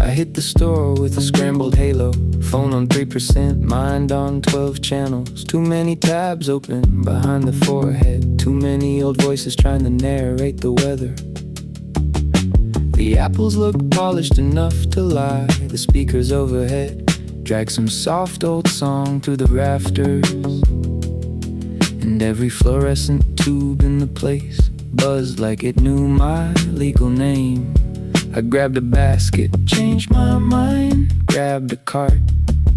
I hit the store with a scrambled halo, phone on 3%, mind on 12 channels. Too many tabs open behind the forehead, too many old voices trying to narrate the weather. The apples look polished enough to lie, the speakers overhead drag some soft old song through the rafters, and every fluorescent tube in the place buzzed like it knew my legal name. I grabbed a basket, changed my mind, grabbed a cart,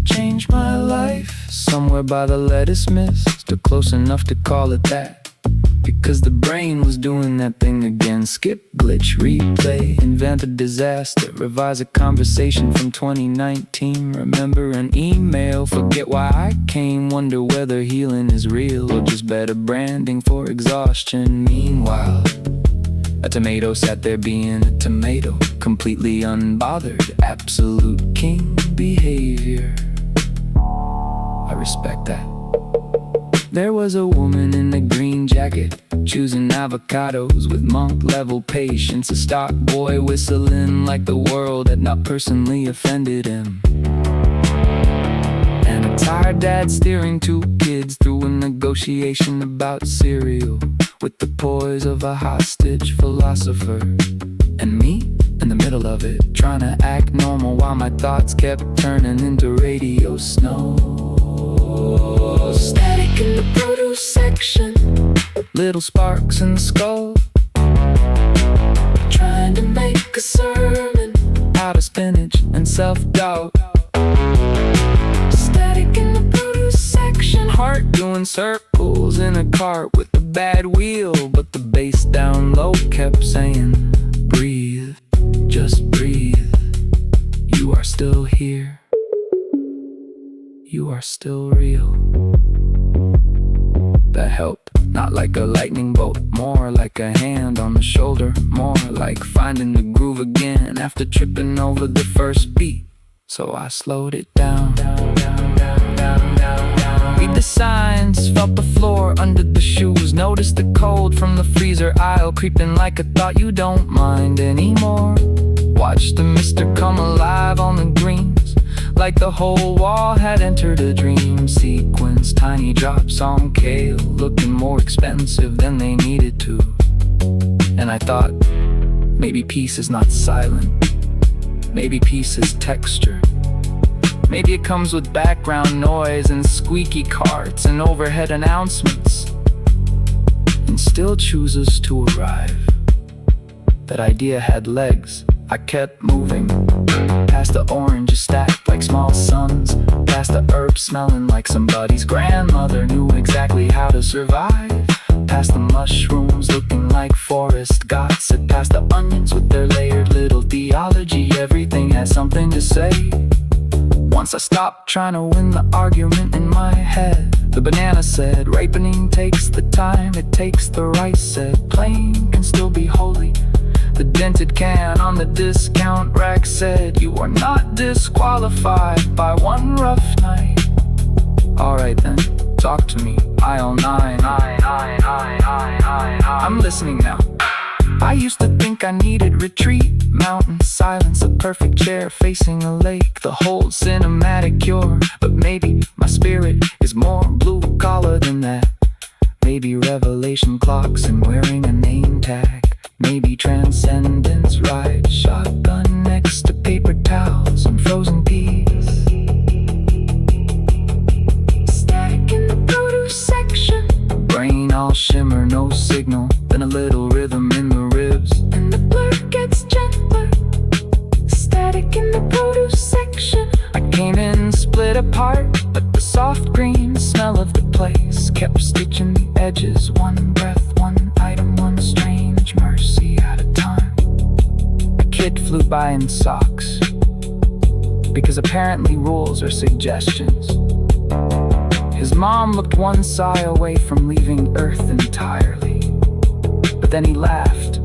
changed my life. Somewhere by the lettuce mist, or close enough to call it that, because the brain was doing that thing again. Skip, glitch, replay, invent a disaster, revise a conversation from 2019, remember an email, forget why I came, wonder whether healing is real or just better branding for exhaustion. Meanwhile, a tomato sat there being a tomato, completely unbothered, absolute king behavior. I respect that. There was a woman in a green jacket, choosing avocados with monk-level patience. A stock boy whistling like the world had not personally offended him, and a tired dad steering two kids through a negotiation about cereal with the poise of a hostage philosopher. And me, in the middle of it, trying to act normal while my thoughts kept turning into radio snow. Static in the produce section, little sparks in the skull, trying to make a sermon out of spinach and self-doubt. Static in the produce section, heart doing circles in a cart with a bad wheel, but the bass down low kept saying, breathe, just breathe. You are still here. You are still real. That helped, not like a lightning bolt, more like a hand on the shoulder, more like finding the groove again after tripping over the first beat. So I slowed it down. Read the signs, felt the floor under the shoes, noticed the cold from the freezer aisle creeping like a thought you don't mind anymore. Watched the mister come alive on the greens, like the whole wall had entered a dream sequence. Tiny drops on kale, looking more expensive than they needed to. And I thought, maybe peace is not silent, maybe peace is texture. Maybe it comes with background noise and squeaky carts and overhead announcements, and still chooses to arrive. That idea had legs. I kept moving, past the oranges stacked like small suns, past the herbs smelling like somebody's grandmother knew exactly how to survive, past the mushrooms looking like forest gods, and past the onions with their layered little theology. Everything has something to say. Once I stopped trying to win the argument in my head, the banana said, ripening takes the time it takes. The rice said, plain can still be holy. The dented can on the discount rack said, you are not disqualified by one rough night. Alright then, talk to me, aisle 9. I'm listening now. I used to think I needed retreat, mountain silence, a perfect chair facing a lake, the whole cinematic cure. But maybe my spirit is more blue collar than that. Maybe revelation clocks and wearing a name tag. Maybe transcendence, ride shotgun next to paper towels and frozen peas. Static in the produce section, brain all shimmer, no signal, then a little rhythm in the ribs, and the blur gets gentler. Static in the produce section, I came in split apart, but the soft green smell of the place kept stitching the edges, one breath, one item, one strange mercy at a time. A kid flew by in socks, because apparently rules are suggestions. His mom looked one sigh away from leaving Earth entirely, but then he laughed,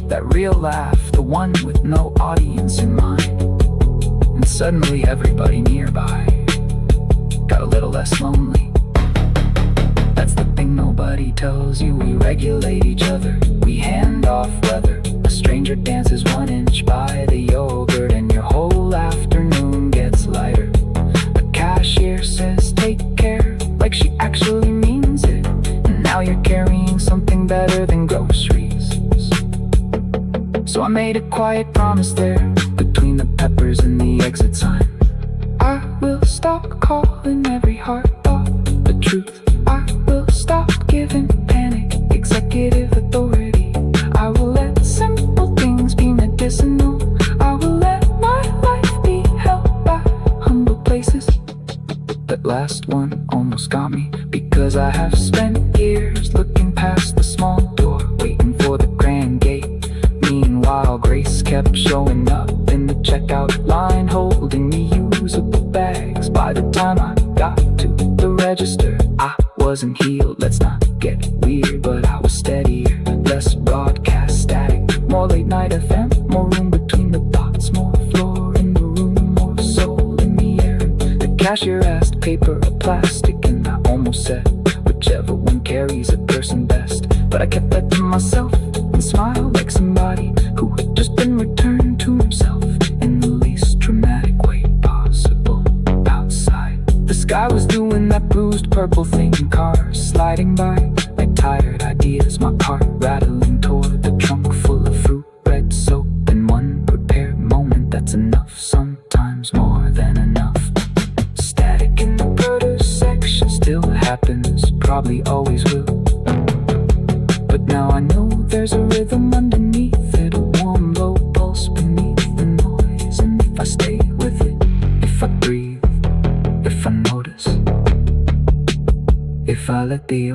that real laugh, the one with no audience in mind. And suddenly everybody nearby less lonely. That's the thing nobody tells you. We regulate each other, we hand off weather. A stranger dances 1 inch by the yogurt, and your whole afternoon gets lighter. The cashier says take care, like she actually means it. And now you're carrying something better than groceries. So I made a quiet promise there, between the peppers and the exit sign. I will stop calling every heart thought the truth. I will stop giving panic executive authority. I will let simple things be medicinal. I will let my life be held by humble places. That last one almost got me, because I have spent years looking past the small door, waiting for the grand gate. Meanwhile, Grace kept showing up in the checkout line, holding me usable bags. By the time I got to the register, I wasn't healed, let's not get weird, but I was steadier. Less broadcast static, more late night FM, more room between the thoughts, more floor in the room, more soul in the air. The cashier asked paper or plastic, and I almost said whichever one carries a person best. But I kept that to myself and smiled like somebody who had just been returned to himself in the least dramatic way possible. Outside, the sky was doing that bruised purple thing. Cars sliding by like tired ideas. My cart rattling toward the trunk full of fruit, red soap, and one prepared moment. That's enough, sometimes more than enough. Static in the produce section still happens, probably always will. But now I know there's a rhythm underneath it, a warm low pulse beneath the noise. And if I stay with it, if I breathe, if I notice, if I let the